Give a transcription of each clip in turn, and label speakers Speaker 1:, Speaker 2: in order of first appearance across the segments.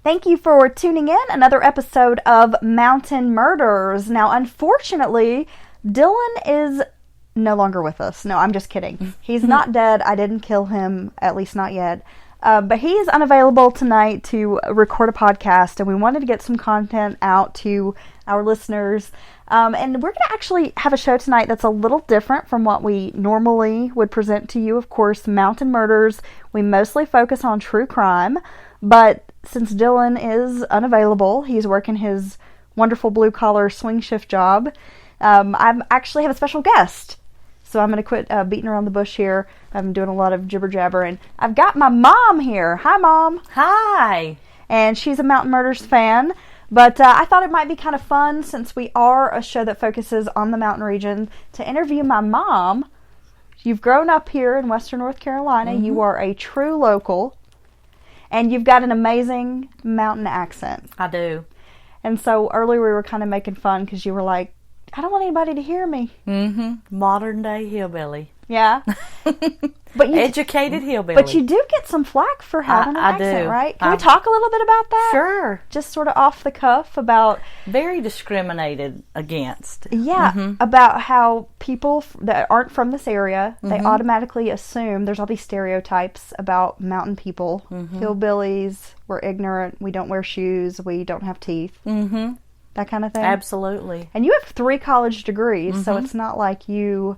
Speaker 1: Thank you for tuning in. Another episode of Mountain Murders. Now, unfortunately, Dylan is no longer with us. No, I'm just kidding. He's not dead. I didn't kill him, at least not yet. But he is unavailable tonight to record a podcast, and we wanted to get some content out to our listeners. And we're going to actually have a show tonight that's a little different from what we normally would present to you. Of course, Mountain Murders, we mostly focus on true crime, but since Dylan is unavailable, he's working his wonderful blue-collar swing shift job, I actually have a special guest. So I'm going to quit beating around the bush here. I'm doing a lot of jibber-jabber, and I've got my mom here. Hi, Mom.
Speaker 2: Hi.
Speaker 1: And she's a Mountain Murders fan. But I thought it might be kind of fun, since we are a show that focuses on the mountain region, to interview my mom. You've grown up here in Western North Carolina. Mm-hmm. You are a true local. And you've got an amazing mountain accent.
Speaker 2: I do.
Speaker 1: And so earlier we were kind of making fun because you were like, I don't want anybody to hear me.
Speaker 2: Mm-hmm. Modern day hillbilly.
Speaker 1: Yeah. But you
Speaker 2: educated hillbilly.
Speaker 1: But you do get some flack for having an accent, right? Can we talk a little bit about that?
Speaker 2: Sure.
Speaker 1: Just sort of off the cuff about...
Speaker 2: Very discriminated against.
Speaker 1: Yeah, about how people that aren't from this area, they automatically assume there's all these stereotypes about mountain people. Hillbillies, we're ignorant, we don't wear shoes, we don't have teeth. That kind of thing.
Speaker 2: Absolutely.
Speaker 1: And you have 3 college degrees, so it's not like you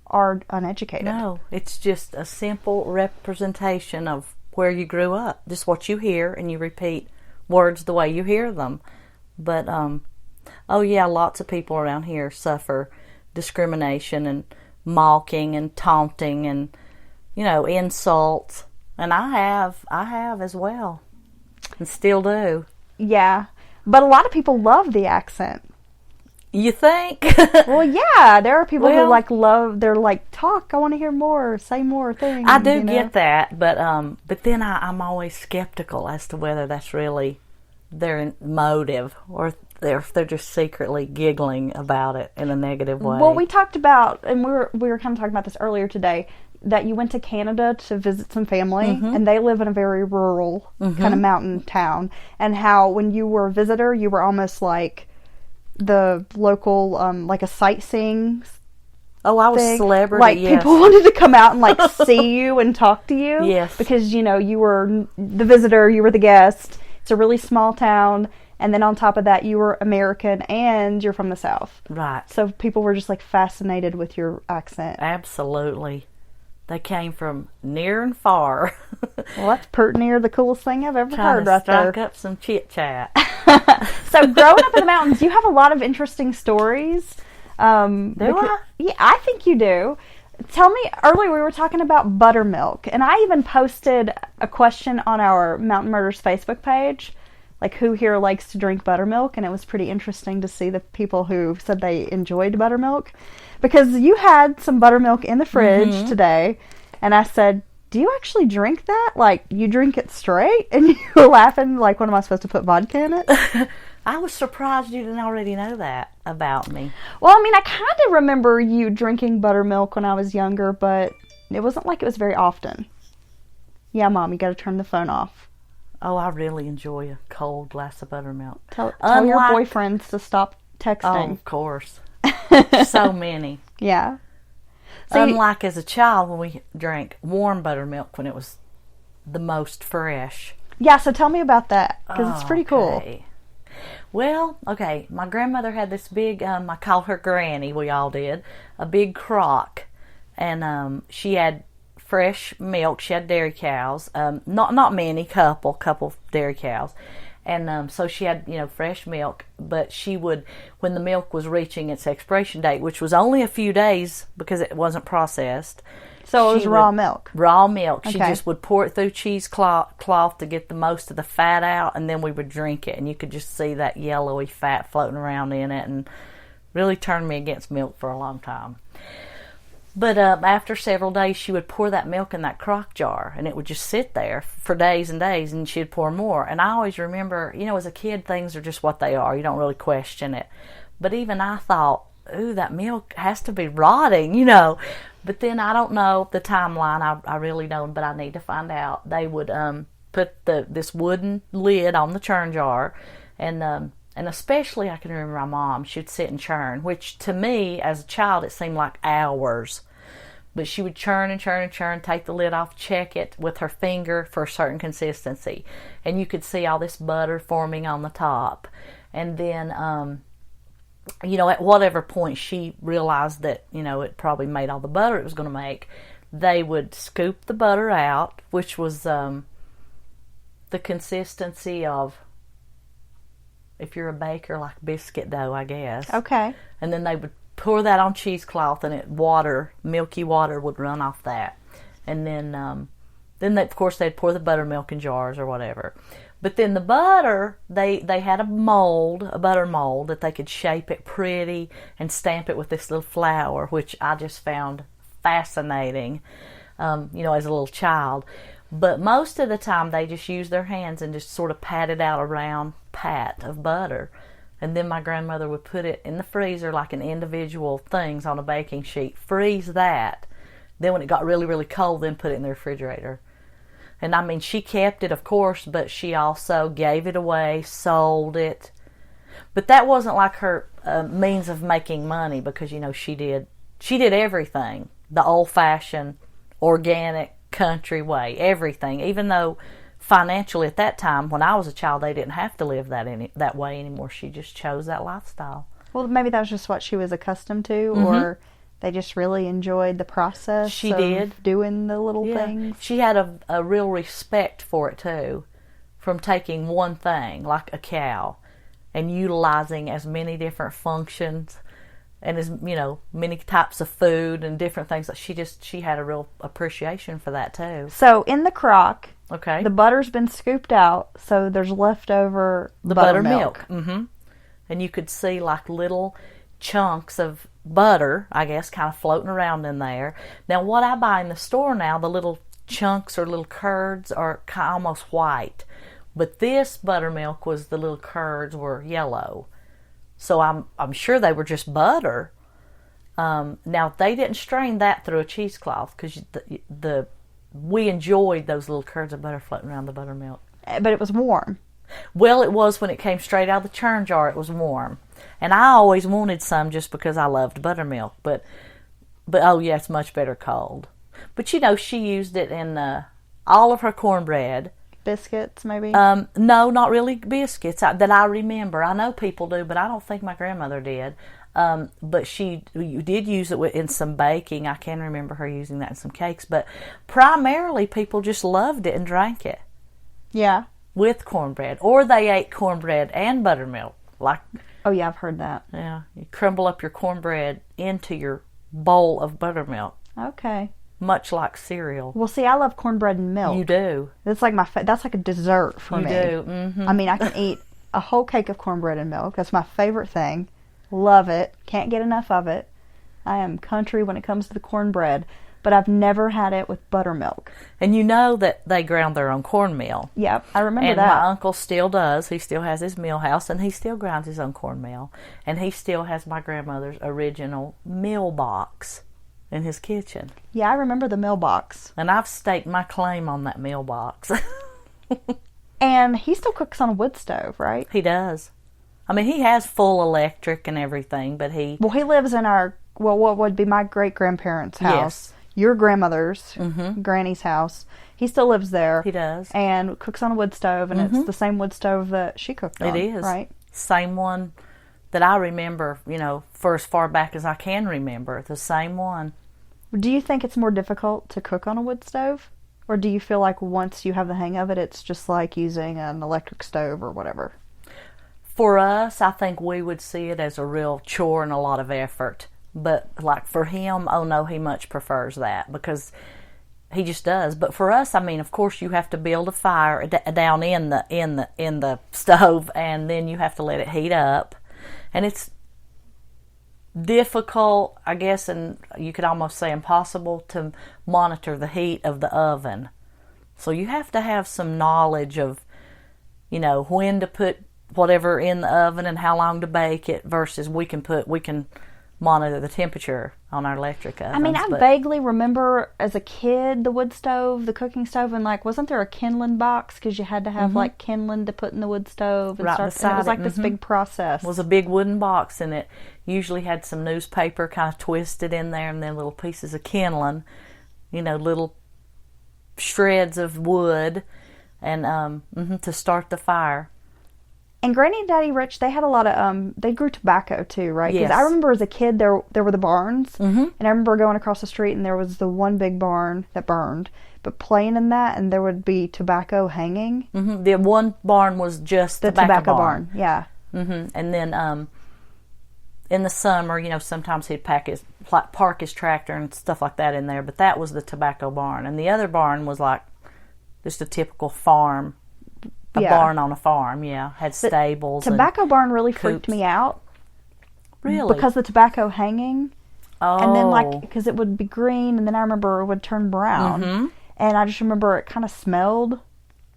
Speaker 1: are uneducated.
Speaker 2: No, it's just a simple representation of where you grew up. Just what you hear, and you repeat words the way you hear them. But, oh yeah, lots of people around here suffer discrimination and mocking and taunting and, insults. And I have as well. And still do.
Speaker 1: Yeah. But a lot of people love the accent.
Speaker 2: You think?
Speaker 1: Well, yeah. There are people who they're like, talk, I want to hear more, say more things.
Speaker 2: I do get that, but then I'm always skeptical as to whether that's really their motive, or if they're just secretly giggling about it in a negative way.
Speaker 1: Well, we talked about, and we were kind of talking about this earlier today, that you went to Canada to visit some family, and they live in a very rural kind of mountain town, and how when you were a visitor, you were almost like the local, like a sightseeing
Speaker 2: Oh, I was
Speaker 1: thing.
Speaker 2: Celebrity,
Speaker 1: like,
Speaker 2: yes.
Speaker 1: people wanted to come out and, like, see you and talk to you.
Speaker 2: Yes.
Speaker 1: Because, you were the visitor, you were the guest. It's a really small town. And then on top of that, you were American and you're from the South.
Speaker 2: Right.
Speaker 1: So people were just, like, fascinated with your accent.
Speaker 2: Absolutely. They came from near and far.
Speaker 1: Well, that's pert near the coolest thing I've ever heard right there.
Speaker 2: Trying to strike up some chit-chat.
Speaker 1: So, growing up in the mountains, you have a lot of interesting stories.
Speaker 2: Do I?
Speaker 1: Yeah, I think you do. Tell me, earlier we were talking about buttermilk, and I even posted a question on our Mountain Murders Facebook page, like, who here likes to drink buttermilk, and it was pretty interesting to see the people who said they enjoyed buttermilk, because you had some buttermilk in the fridge today, and I said, do you actually drink that? Like, you drink it straight? And you were laughing, like, what am I supposed to put vodka in it?
Speaker 2: I was surprised you didn't already know that about me.
Speaker 1: Well, I mean, I kind of remember you drinking buttermilk when I was younger, but it wasn't like it was very often. Yeah, Mom, you got to turn the phone off.
Speaker 2: Oh, I really enjoy a cold glass of buttermilk.
Speaker 1: Tell your boyfriends to stop texting.
Speaker 2: Oh, of course. So many.
Speaker 1: Yeah. So
Speaker 2: Unlike as a child when we drank warm buttermilk when it was the most fresh.
Speaker 1: Yeah, so tell me about that, because it's pretty cool.
Speaker 2: Well, okay, my grandmother had this big, I call her Granny, we all did, a big crock, and she had fresh milk. She had dairy cows, not many, couple dairy cows, and so she had, fresh milk, but she would, when the milk was reaching its expiration date, which was only a few days because it wasn't processed.
Speaker 1: So it was raw milk?
Speaker 2: Raw milk. She
Speaker 1: Okay.
Speaker 2: just would pour it through cheesecloth to get the most of the fat out, and then we would drink it, and you could just see that yellowy fat floating around in it, and really turned me against milk for a long time. But after several days, she would pour that milk in that crock jar, and it would just sit there for days and days, and she'd pour more. And I always remember, as a kid, things are just what they are. You don't really question it. But even I thought, ooh, that milk has to be rotting, But then I don't know the timeline. I really don't, but I need to find out. They would put this wooden lid on the churn jar, and especially I can remember my mom, she'd sit and churn, which to me as a child it seemed like hours. But she would churn and churn and churn, take the lid off, check it with her finger for a certain consistency. And you could see all this butter forming on the top. And then, at whatever point she realized that, it probably made all the butter it was going to make, they would scoop the butter out, which was the consistency of, if you're a baker, like biscuit dough, I guess.
Speaker 1: Okay.
Speaker 2: And then they would pour that on cheesecloth, and milky water would run off that. And then of course they'd pour the buttermilk in jars or whatever. But then the butter, they had a butter mold that they could shape it pretty and stamp it with this little flower, which I just found fascinating, as a little child. But most of the time they just used their hands and just sort of patted out a round pat of butter. And then my grandmother would put it in the freezer like in individual things on a baking sheet, freeze that. Then when it got really, really cold, then put it in the refrigerator. And I mean, she kept it, of course, but she also gave it away, sold it. But that wasn't like her means of making money, because, she did everything the old-fashioned, organic, country way, everything, even though financially at that time, when I was a child, they didn't have to live that way anymore. She just chose that lifestyle.
Speaker 1: Well, maybe that was just what she was accustomed to, or they just really enjoyed the process of doing the little things.
Speaker 2: She had a real respect for it, too, from taking one thing, like a cow, and utilizing as many different functions and as, many types of food and different things. She had a real appreciation for that, too.
Speaker 1: So, in the crock...
Speaker 2: Okay.
Speaker 1: The butter's been scooped out, so there's leftover buttermilk.
Speaker 2: Mm-hmm. And you could see like little chunks of butter, I guess, kind of floating around in there. Now, what I buy in the store now, the little chunks or little curds are almost white. But this buttermilk the little curds were yellow. So I'm sure they were just butter. Now, they didn't strain that through a cheesecloth, because we enjoyed those little curds of butter floating around the buttermilk.
Speaker 1: But it was warm.
Speaker 2: Well, it was when it came straight out of the churn jar. It was warm. And I always wanted some just because I loved buttermilk. But oh yeah, it's much better cold. But she used it in all of her cornbread.
Speaker 1: Biscuits, maybe?
Speaker 2: No, not really biscuits that I remember. I know people do, but I don't think my grandmother did. But she did use it in some baking. I can remember her using that in some cakes. But primarily, people just loved it and drank it.
Speaker 1: Yeah.
Speaker 2: With cornbread. Or they ate cornbread and buttermilk.
Speaker 1: Oh, yeah, I've heard that.
Speaker 2: Yeah. You crumble up your cornbread into your bowl of buttermilk.
Speaker 1: Okay.
Speaker 2: Much like cereal.
Speaker 1: Well, see, I love cornbread and milk.
Speaker 2: You do.
Speaker 1: That's like that's like a dessert for me.
Speaker 2: You do. Mm-hmm.
Speaker 1: I mean, I can eat a whole cake of cornbread and milk. That's my favorite thing. Love it. Can't get enough of it. I am country when it comes to the cornbread, but I've never had it with buttermilk.
Speaker 2: And you know that they ground their own cornmeal.
Speaker 1: Yep, I remember
Speaker 2: and
Speaker 1: that.
Speaker 2: And my uncle still does. He still has his meal house, and he still grinds his own cornmeal. And he still has my grandmother's original meal box in his kitchen.
Speaker 1: Yeah, I remember the meal box.
Speaker 2: And I've staked my claim on that meal box.
Speaker 1: And he still cooks on a wood stove, right?
Speaker 2: He does. I mean, he has full electric and everything, but he...
Speaker 1: Well, he lives in what would be my great-grandparents' house. Yes. Your grandmother's, Granny's house. He still lives there.
Speaker 2: He does.
Speaker 1: And cooks on a wood stove, and it's the same wood stove that she cooked on.
Speaker 2: It is.
Speaker 1: Right?
Speaker 2: Same one that I remember, for as far back as I can remember. The same one.
Speaker 1: Do you think it's more difficult to cook on a wood stove? Or do you feel like once you have the hang of it, it's just like using an electric stove or whatever?
Speaker 2: For us, I think we would see it as a real chore and a lot of effort. But like for him, oh no, he much prefers that because he just does. But for us, I mean, of course, you have to build a fire down in the stove, and then you have to let it heat up, and it's difficult, I guess, and you could almost say impossible to monitor the heat of the oven. So you have to have some knowledge of, when to put whatever in the oven and how long to bake it versus we can monitor the temperature on our electric ovens.
Speaker 1: I mean, I vaguely remember as a kid the wood stove, the cooking stove, and like, wasn't there a kindling box because you had to have like kindling to put in the wood stove and
Speaker 2: right
Speaker 1: start.
Speaker 2: beside
Speaker 1: And it was like
Speaker 2: it.
Speaker 1: this big process.
Speaker 2: It was a big wooden box, and it usually had some newspaper kind of twisted in there, and then little pieces of kindling, little shreds of wood, and to start the fire.
Speaker 1: And Granny and Daddy Rich, they had a lot of, they grew tobacco too, right? Because
Speaker 2: Yes.
Speaker 1: I remember as a kid, there were the barns.
Speaker 2: Mm-hmm.
Speaker 1: And I remember going across the street and there was the one big barn that burned. But playing in that, and there would be tobacco hanging.
Speaker 2: Mm-hmm. The one barn was just
Speaker 1: The tobacco barn. Yeah.
Speaker 2: Mm-hmm. And then in the summer, sometimes he'd park his tractor and stuff like that in there. But that was the tobacco barn. And the other barn was like just a typical farm. A barn on a farm, had stables.
Speaker 1: Tobacco barn really
Speaker 2: coops.
Speaker 1: freaked me out.
Speaker 2: Really?
Speaker 1: Because the tobacco hanging.
Speaker 2: Oh.
Speaker 1: And then because it would be green, and then I remember it would turn brown.
Speaker 2: Mm-hmm.
Speaker 1: And I just remember it kind of smelled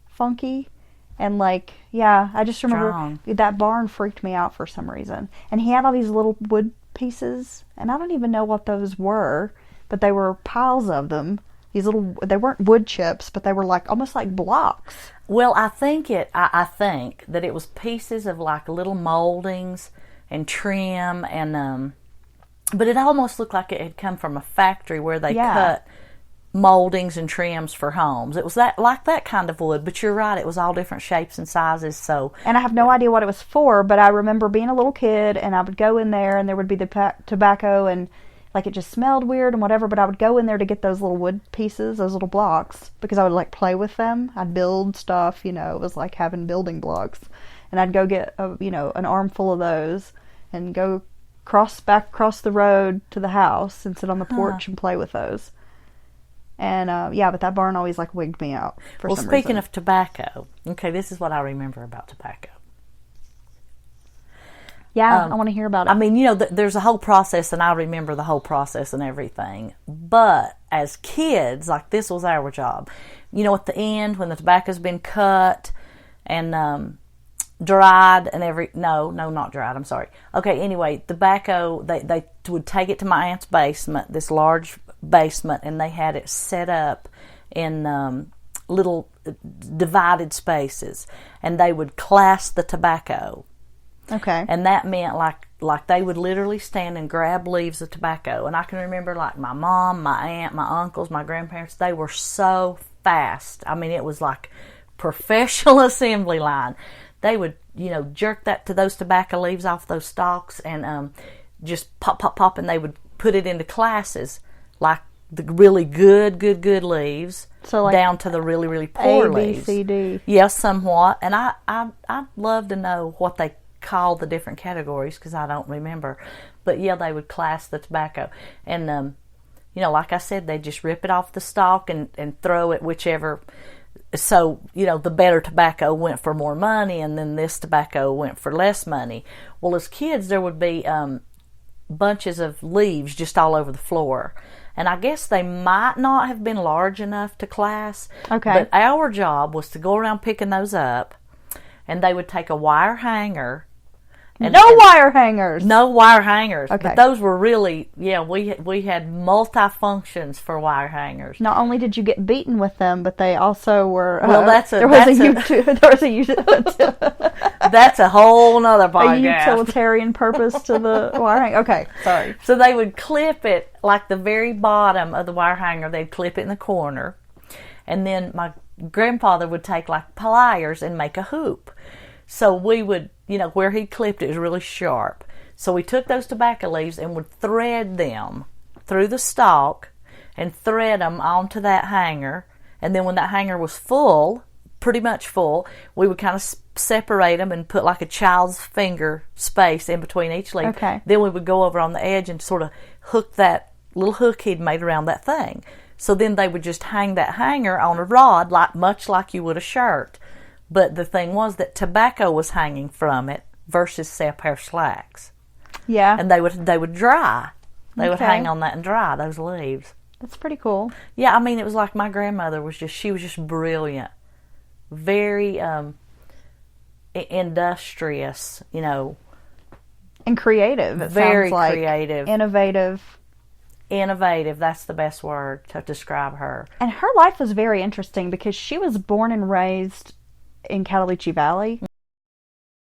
Speaker 1: funky. And I just remember
Speaker 2: Strong.
Speaker 1: that barn freaked me out for some reason. And he had all these little wood pieces, and I don't even know what those were, but they were piles of them. They weren't wood chips, but they were almost like blocks.
Speaker 2: Well, I think that it was pieces of like little moldings and trim, and but it almost looked like it had come from a factory where they cut moldings and trims for homes. It was that kind of wood, but you're right, it was all different shapes and sizes. So,
Speaker 1: and I have no idea what it was for, but I remember being a little kid, and I would go in there, and there would be the tobacco, and it just smelled weird and whatever, but I would go in there to get those little wood pieces, those little blocks, because I would play with them. I'd build stuff, it was like having building blocks. And I'd go get an armful of those and go back across the road to the house and sit on the porch and play with those. And but that barn always wigged me out for some reason.
Speaker 2: Well, speaking of tobacco, okay, this is what I remember about tobacco.
Speaker 1: Yeah, I want to hear about it.
Speaker 2: I mean, there's a whole process, and I remember the whole process and everything. But as kids, this was our job. At the end, when the tobacco's been cut and dried and no, not dried, I'm sorry. Okay, anyway, tobacco, they would take it to my aunt's basement, this large basement, and they had it set up in little divided spaces, and they would class the tobacco.
Speaker 1: Okay.
Speaker 2: And that meant like they would literally stand and grab leaves of tobacco. And I can remember my mom, my aunt, my uncles, my grandparents, they were so fast. I mean, it was like professional assembly line. They would, jerk to those tobacco leaves off those stalks and just pop, and they would put it into classes, like the really good leaves, so down to the really, really poor leaves.
Speaker 1: A, B, C, D.
Speaker 2: Yes, somewhat. And I'd love to know what they call the different categories, because I don't remember, but they would class the tobacco, and like I said, they just rip it off the stalk and throw it whichever. So the better tobacco went for more money, and then this tobacco went for less money. Well, as kids, there would be bunches of leaves just all over the floor, and I guess they might not have been large enough to class.
Speaker 1: Okay,
Speaker 2: but our job was to go around picking those up, and they would take a wire hanger.
Speaker 1: Wire hangers.
Speaker 2: No wire hangers.
Speaker 1: Okay.
Speaker 2: But those were really, we had multi-functions for wire hangers.
Speaker 1: Not only did you get beaten with them, but they also were...
Speaker 2: Well, that's a whole nother podcast.
Speaker 1: A utilitarian purpose to the wire hanger. Okay, sorry.
Speaker 2: So they would clip it, the very bottom of the wire hanger, they'd clip it in the corner. And then my grandfather would take pliers and make a hoop. So we would, where he clipped it was really sharp. So we took those tobacco leaves and would thread them through the stalk and thread them onto that hanger. And then when that hanger was full, pretty much full, we would kind of separate them and put a child's finger space in between each leaf.
Speaker 1: Okay.
Speaker 2: Then we would go over on the edge and sort of hook that little hook he'd made around that thing. So then they would just hang that hanger on a rod, much like you would a shirt. But the thing was that tobacco was hanging from it versus, say, a pair of slacks.
Speaker 1: Yeah.
Speaker 2: And they would dry. They would hang on that and dry, those leaves.
Speaker 1: That's pretty cool.
Speaker 2: Yeah, I mean, it was like my grandmother was just brilliant. Very industrious,
Speaker 1: And creative. It
Speaker 2: Very
Speaker 1: sounds like.
Speaker 2: creative.
Speaker 1: Innovative.
Speaker 2: That's the best word to describe her.
Speaker 1: And her life was very interesting because she was born and raised in Cataloochee Valley.